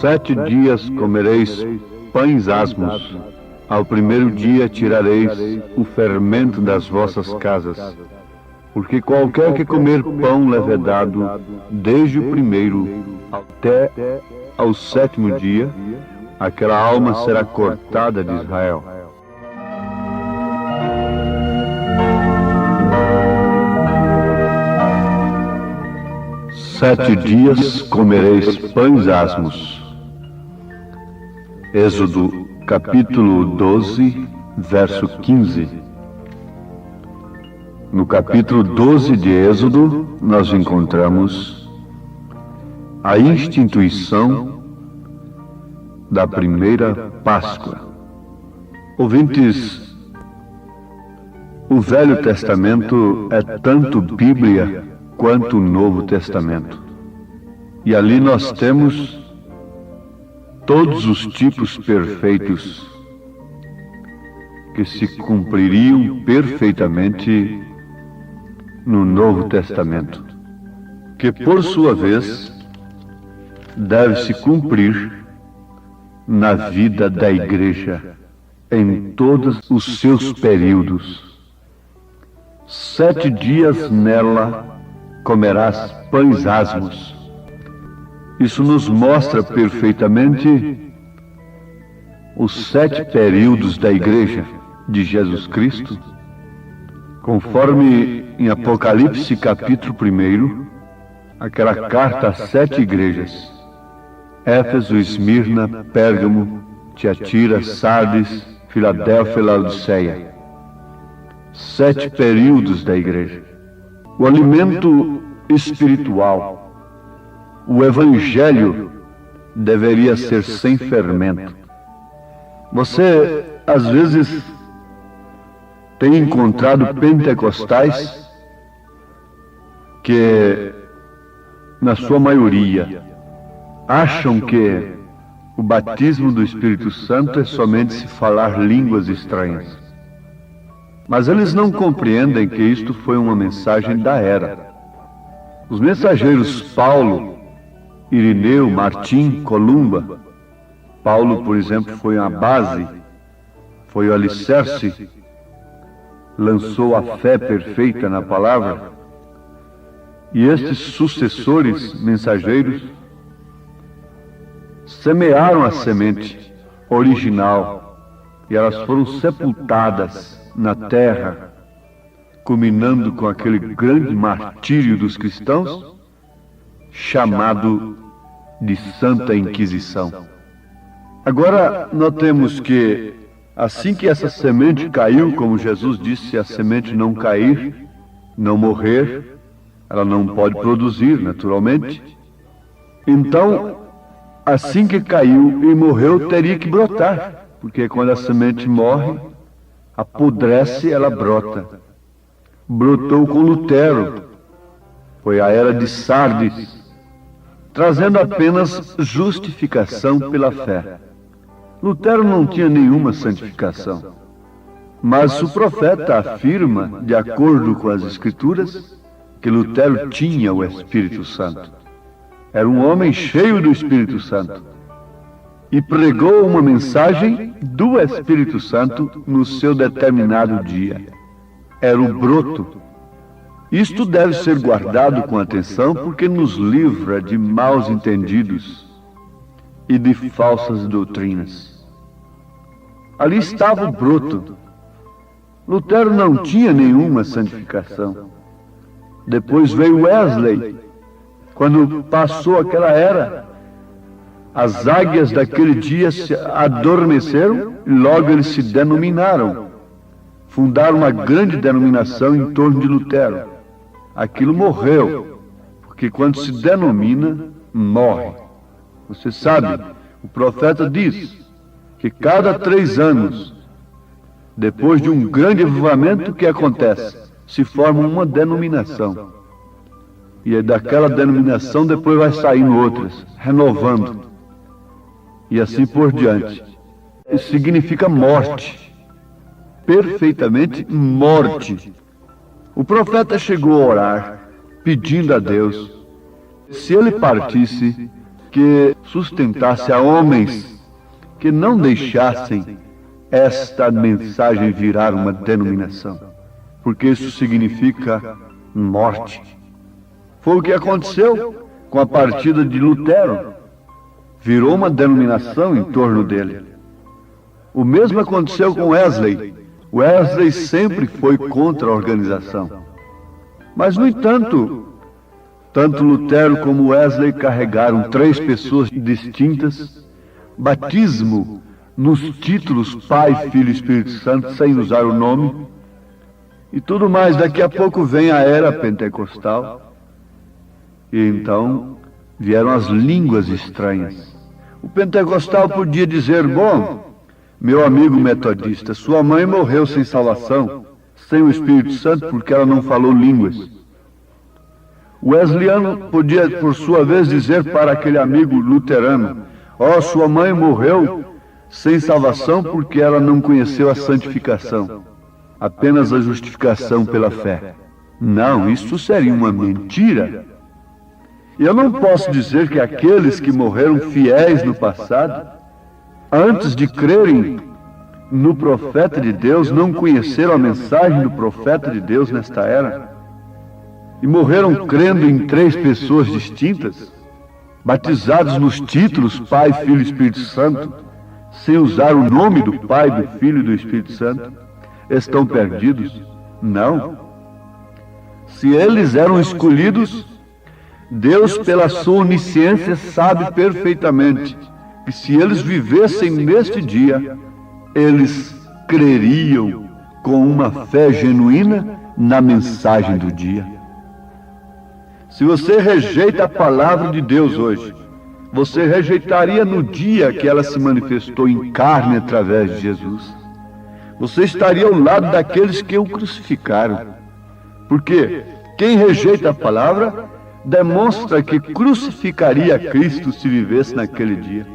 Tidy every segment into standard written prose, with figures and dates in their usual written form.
Sete dias comereis pães asmos, ao primeiro dia tirareis o fermento das vossas casas. Porque qualquer que comer pão levedado, desde o primeiro até ao sétimo dia, aquela alma será cortada de Israel. Sete dias comereis pães asmos. Êxodo capítulo 12, verso 15. No capítulo 12 de Êxodo, nós encontramos a instituição da primeira Páscoa. Ouvintes, o Velho Testamento é tanto Bíblia quanto o Novo Testamento. E ali nós temos todos os tipos perfeitos que se cumpririam perfeitamente no Novo Testamento, que por sua vez deve se cumprir na vida da igreja em todos os seus períodos. 7 dias nela comerás pães asmos. Isso nos mostra perfeitamente os 7 períodos da igreja de Jesus Cristo, conforme em Apocalipse capítulo 1, aquela carta às 7 igrejas: Éfeso, Esmirna, Pérgamo, Tiatira, Sardes, Filadélfia e Laodiceia. 7 períodos da igreja. O alimento espiritual, o evangelho, deveria ser sem fermento. Você, às vezes, tem encontrado pentecostais que, na sua maioria, acham que o batismo do Espírito Santo é somente se falar línguas estranhas. Mas eles não compreendem que isto foi uma mensagem da era. Os mensageiros Paulo, Irineu, Martim, Columba. Paulo, por exemplo, foi a base, foi o alicerce, lançou a fé perfeita na palavra. E estes sucessores mensageiros semearam a semente original e elas foram sepultadas na terra, culminando com aquele grande martírio dos cristãos, chamado de Santa Inquisição. Agora, notemos que, assim que essa semente caiu, como Jesus disse, se a semente não cair, não morrer, ela não pode produzir, naturalmente. Então, assim que caiu e morreu, teria que brotar, porque quando a semente morre, apodrece, ela brota. Brotou com Lutero, foi a era de Sardes, trazendo apenas justificação pela fé. Lutero não tinha nenhuma santificação, mas o profeta afirma, de acordo com as Escrituras, que Lutero tinha o Espírito Santo. Era um homem cheio do Espírito Santo e pregou uma mensagem do Espírito Santo no seu determinado dia. Era o broto. Isto deve ser guardado com atenção porque nos livra de maus entendidos e de falsas doutrinas. Ali estava o broto. Lutero não tinha nenhuma santificação. Depois veio Wesley. Quando passou aquela era, as águias daquele dia se adormeceram e logo eles se denominaram. Fundaram uma grande denominação em torno de Lutero. Aquilo morreu, porque quando se denomina, morre. Você sabe, o profeta diz que cada 3 anos, depois de um grande avivamento, o que acontece? Se forma uma denominação. E daquela denominação depois vai saindo outras, renovando. E assim por diante. significa morte. Perfeitamente morte. O profeta chegou a orar, pedindo a Deus, se ele partisse, que sustentasse a homens que não deixassem esta mensagem virar uma denominação, porque isso significa morte. Foi o que aconteceu com a partida de Lutero. Virou uma denominação em torno dele. O mesmo aconteceu com Wesley. Wesley sempre foi contra a organização. Mas, no entanto, tanto Lutero como Wesley carregaram 3 pessoas distintas, batismo nos títulos Pai, Filho e Espírito Santo, sem usar o nome, e tudo mais. Daqui a pouco vem a era pentecostal, e então vieram as línguas estranhas. O pentecostal podia dizer: bom, meu amigo metodista, sua mãe morreu sem salvação, sem o Espírito Santo, porque ela não falou línguas. O wesleyano podia, por sua vez, dizer para aquele amigo luterano: ó, sua mãe morreu sem salvação porque ela não conheceu a santificação, apenas a justificação pela fé. Não, isso seria uma mentira. Eu não posso dizer que aqueles que morreram fiéis no passado, antes de crerem no profeta de Deus, não conheceram a mensagem do profeta de Deus nesta era, e morreram crendo em 3 pessoas distintas, batizados nos títulos Pai, Filho e Espírito Santo, sem usar o nome do Pai, do Filho e do Espírito Santo, estão perdidos? Não. Se eles eram escolhidos, Deus, pela sua onisciência, sabe perfeitamente que se eles vivessem neste dia, eles creriam com uma fé genuína na mensagem do dia. Se você rejeita a palavra de Deus hoje, você rejeitaria no dia que ela se manifestou em carne através de Jesus. Você estaria ao lado daqueles que o crucificaram. Porque quem rejeita a palavra demonstra que crucificaria Cristo se vivesse naquele dia.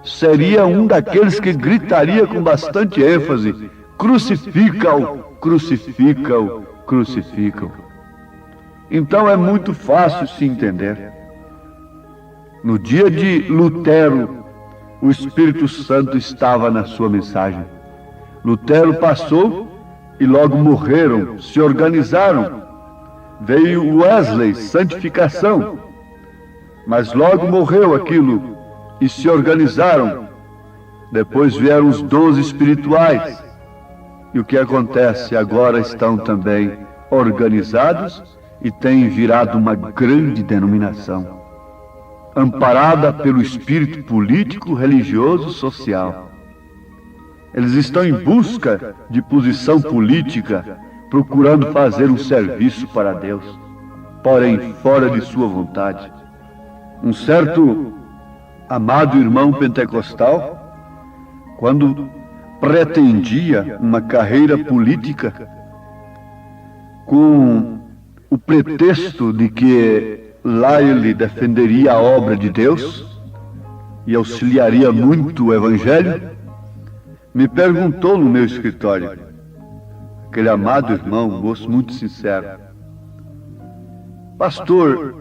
Seria um daqueles que gritaria com bastante ênfase: crucifica-o, crucifica-o, crucifica-o. Então é muito fácil se entender. No dia de Lutero, o Espírito Santo estava na sua mensagem. Lutero passou e logo morreram, se organizaram. Veio Wesley, santificação, mas logo morreu aquilo e se organizaram. Depois vieram os dons espirituais. E o que acontece? Agora estão também organizados e têm virado uma grande denominação, amparada pelo espírito político, religioso, social. Eles estão em busca de posição política, procurando fazer um serviço para Deus, porém fora de sua vontade. Um certo amado irmão pentecostal, quando pretendia uma carreira política, com o pretexto de que lá ele defenderia a obra de Deus e auxiliaria muito o Evangelho, me perguntou no meu escritório, aquele amado irmão, um moço muito sincero: pastor,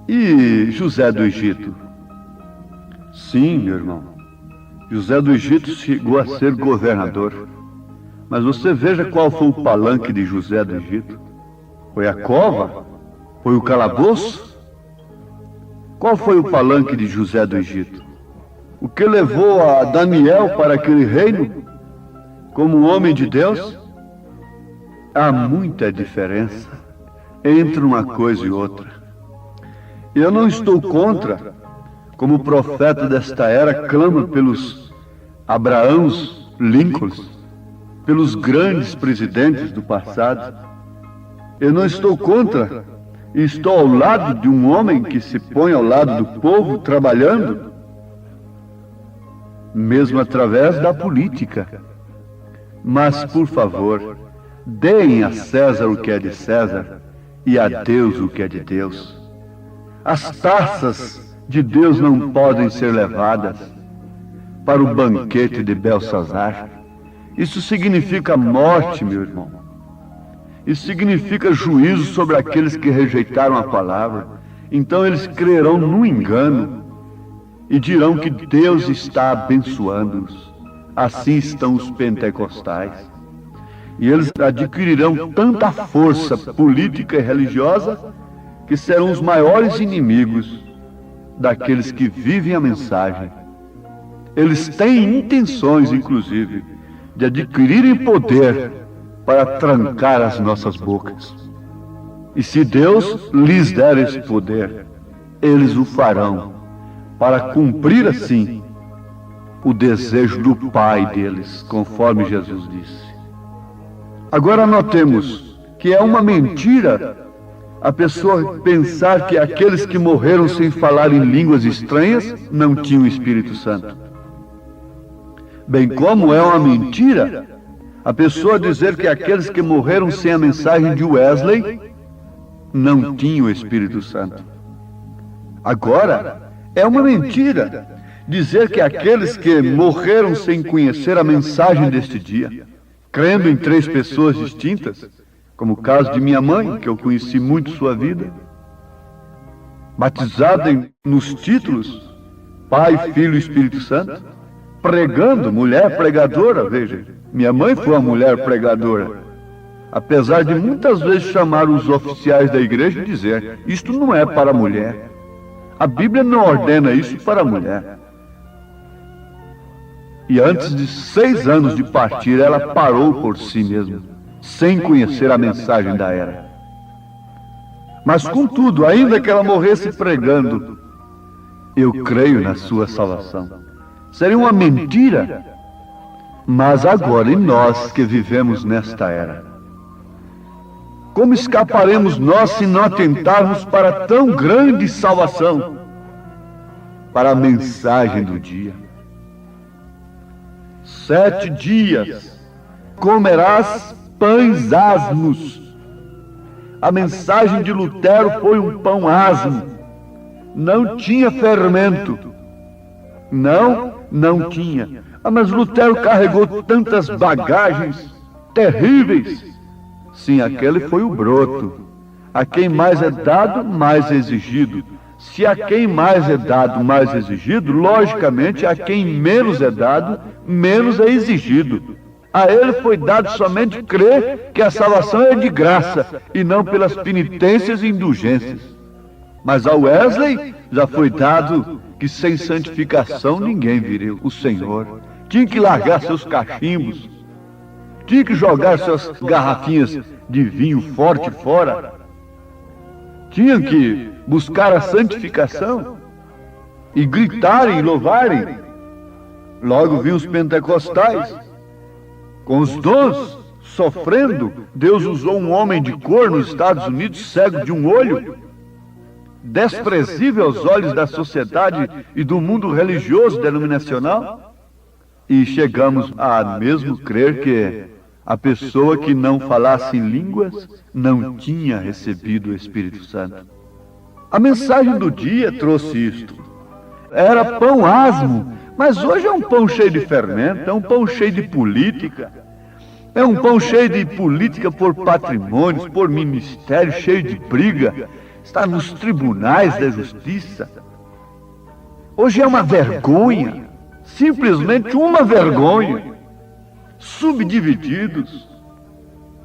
e José do Egito? Sim, meu irmão, José do Egito chegou a ser governador, mas você veja qual foi o palanque de José do Egito. Foi a cova? Foi o calabouço? Qual foi o palanque de José do Egito? O que levou a Daniel para aquele reino como um homem de Deus? Há muita diferença entre uma coisa e outra. Eu não estou contra, como o profeta desta era clama pelos Abraãos, Lincolns, pelos grandes presidentes do passado. Eu não estou contra, e estou ao lado de um homem que se põe ao lado do povo trabalhando, mesmo através da política. Mas, por favor, deem a César o que é de César e a Deus o que é de Deus. As taças de Deus não podem ser levadas para o banquete de Belsazar. Isso significa morte, meu irmão. Isso significa juízo sobre aqueles que rejeitaram a palavra. Então eles crerão no engano e dirão que Deus está abençoando-os. Assim estão os pentecostais. E eles adquirirão tanta força política e religiosa que serão os maiores inimigos daqueles que vivem a mensagem. Eles têm intenções, inclusive, de adquirirem poder para trancar as nossas bocas. E se Deus lhes der esse poder, eles o farão, para cumprir assim o desejo do Pai deles, conforme Jesus disse. Agora notemos que é uma mentira a pessoa pensar que aqueles que morreram sem falar em línguas estranhas não tinham o Espírito Santo. Bem como é uma mentira a pessoa dizer que aqueles que morreram sem a mensagem de Wesley não tinham o Espírito Santo. Agora, é uma mentira dizer que aqueles que morreram sem conhecer a mensagem deste dia, crendo em 3 pessoas distintas, como o caso de minha mãe, que eu conheci muito sua vida, batizada nos títulos Pai, Filho e Espírito Santo, pregando, mulher pregadora, veja, minha mãe foi uma mulher pregadora, apesar de muitas vezes chamar os oficiais da igreja e dizer, isto não é para a mulher, a Bíblia não ordena isso para a mulher. E antes de 6 anos de partir, ela parou por si mesma, sem conhecer a mensagem da era. Mas contudo, ainda que ela morresse pregando, eu creio na sua salvação. Seria uma mentira, mas agora, em nós que vivemos nesta era, como escaparemos nós se não atentarmos para tão grande salvação, para a mensagem do dia? 7 dias comerás pães asmos. A mensagem de Lutero foi um pão asmo, não tinha fermento. Não tinha. Mas Lutero carregou tantas bagagens terríveis. Sim, aquele foi o broto. A quem mais é dado, mais é exigido. Se a quem mais é dado, mais é exigido, logicamente a quem menos é dado, menos é exigido. A ele foi dado somente crer que a salvação é de graça e não pelas penitências e indulgências. Mas a Wesley já foi dado que sem santificação ninguém viria o Senhor. Tinha que largar seus cachimbos, tinha que jogar suas garrafinhas de vinho forte fora, tinha que buscar a santificação e gritarem e louvarem. Logo vinham os pentecostais, com os dons, sofrendo. Deus usou um homem de cor nos Estados Unidos, cego de um olho, desprezível aos olhos da sociedade e do mundo religioso denominacional, e chegamos a mesmo crer que a pessoa que não falasse em línguas não tinha recebido o Espírito Santo. A mensagem do dia trouxe isto. Era pão asmo, mas hoje é um pão cheio de fermento, é um pão cheio de política, é um pão cheio de política por patrimônios, por ministério, cheio de briga, está nos tribunais da justiça. Hoje é uma vergonha, simplesmente uma vergonha, subdivididos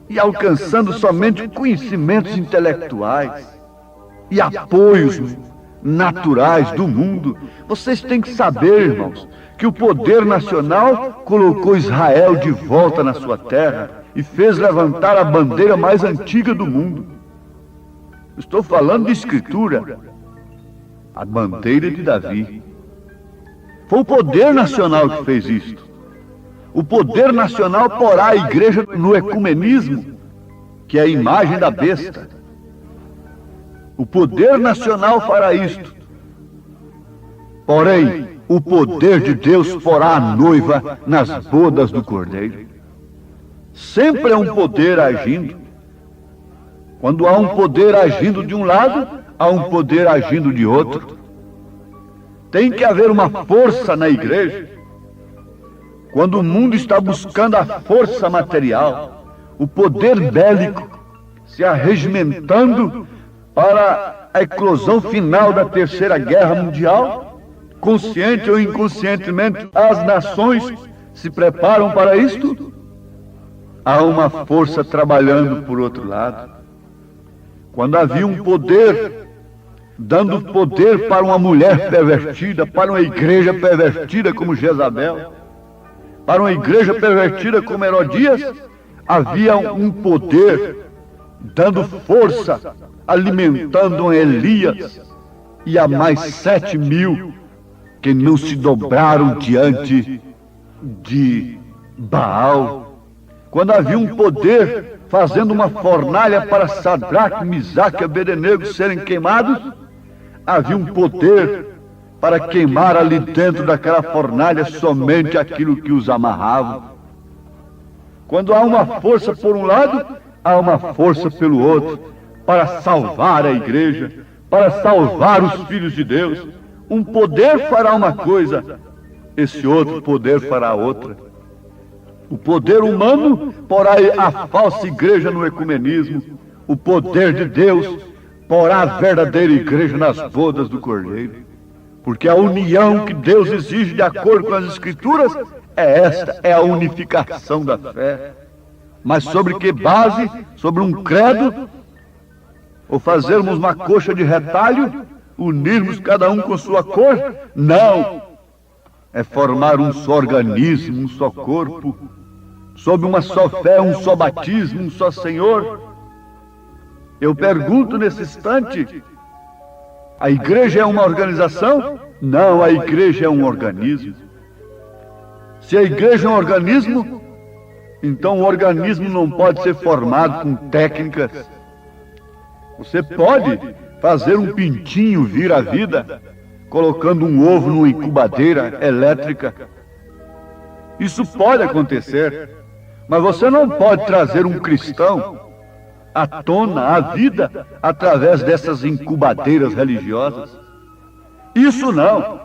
e alcançando somente conhecimentos intelectuais e apoios naturais do mundo. Vocês têm que saber, irmãos, que o poder nacional colocou Israel de volta na sua terra e fez levantar a bandeira mais antiga do mundo. Estou falando de Escritura, a bandeira de Davi. Foi o poder nacional que fez isto. O poder nacional porá a igreja no ecumenismo, que é a imagem da besta. O poder nacional fará isto. Porém, o poder de Deus porá a noiva nas bodas do Cordeiro. Sempre é um poder agindo. Quando há um poder agindo de um lado, há um poder agindo de outro. Tem que haver uma força na igreja quando o mundo está buscando a força material, o poder bélico, se arregimentando para a eclosão final da Terceira Guerra Mundial, consciente ou inconscientemente, as nações se preparam para isto. Há uma força trabalhando por outro lado. Quando havia um poder, dando poder para uma mulher pervertida, para uma igreja pervertida como Jezabel, para uma igreja pervertida como Herodias, havia um poder dando força, alimentando um Elias e a mais 7.000 que não se dobraram diante de Baal. Quando havia um poder fazendo uma fornalha para Sadraque, Misaque e Abednego serem queimados, havia um poder para queimar ali dentro daquela fornalha somente aquilo que os amarrava. Quando há uma força por um lado, há uma força pelo outro, para salvar a igreja, para salvar os filhos de Deus. Um poder fará uma coisa, esse outro poder fará outra. O poder humano porá a falsa igreja no ecumenismo. O poder de Deus porá a verdadeira igreja nas bodas do Cordeiro. Porque a união que Deus exige de acordo com as Escrituras é esta, é a unificação da fé. Mas sobre que base? Sobre um credo? Ou fazermos uma coxa de retalho? Unirmos cada um com sua cor? Não! É formar um só organismo, um só corpo, sob uma só fé, um só batismo, um só Senhor. Eu pergunto nesse instante, a igreja é uma organização? Não, a igreja é um organismo. Se a igreja é um organismo, então o organismo não pode ser formado com técnicas. Você pode fazer um pintinho vir à vida, colocando um ovo numa incubadeira elétrica. Isso pode acontecer, mas você não pode trazer um cristão à tona, à vida, através dessas incubadeiras religiosas. Isso não,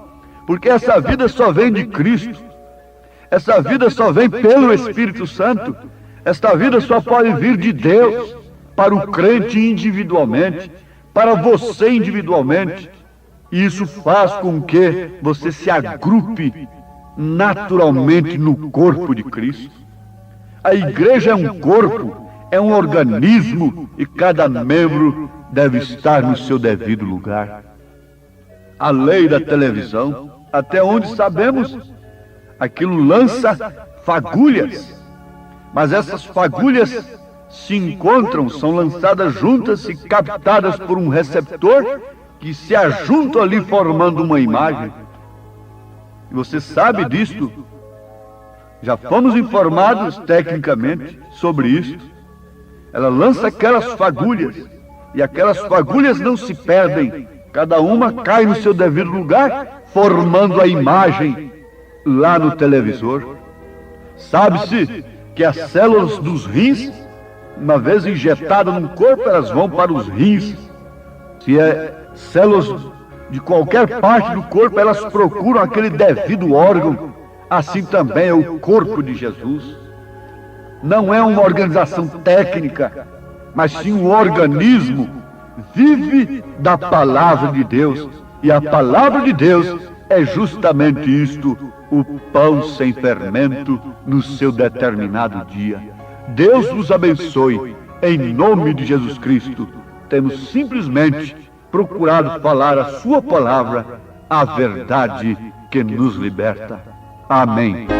porque essa vida só vem de Cristo. Essa vida só vem pelo Espírito Santo. Esta vida só pode vir de Deus, para o crente individualmente, para você individualmente. E isso faz com que você se agrupe naturalmente no corpo de Cristo. A igreja é um corpo, é um organismo, e cada membro deve estar no seu devido lugar. A lei da televisão, até onde sabemos, aquilo lança fagulhas, mas essas fagulhas se encontram, são lançadas juntas e captadas por um receptor que se ajuntam ali formando uma imagem. E você sabe disto, já fomos informados tecnicamente sobre isso. Ela lança aquelas fagulhas, e aquelas fagulhas não se perdem, cada uma cai no seu devido lugar, formando a imagem lá no televisor. Sabe-se que as células dos rins, uma vez injetadas no corpo, elas vão para os rins. Se é células de qualquer parte do corpo, elas procuram aquele devido órgão. Assim também é o corpo de Jesus. Não é uma organização técnica, mas sim um organismo. Vive da palavra de Deus. E a palavra de Deus é justamente isto, o pão sem fermento no seu determinado dia. Deus nos abençoe, em nome de Jesus Cristo. Temos simplesmente procurado falar a sua palavra, a verdade que nos liberta. Amém.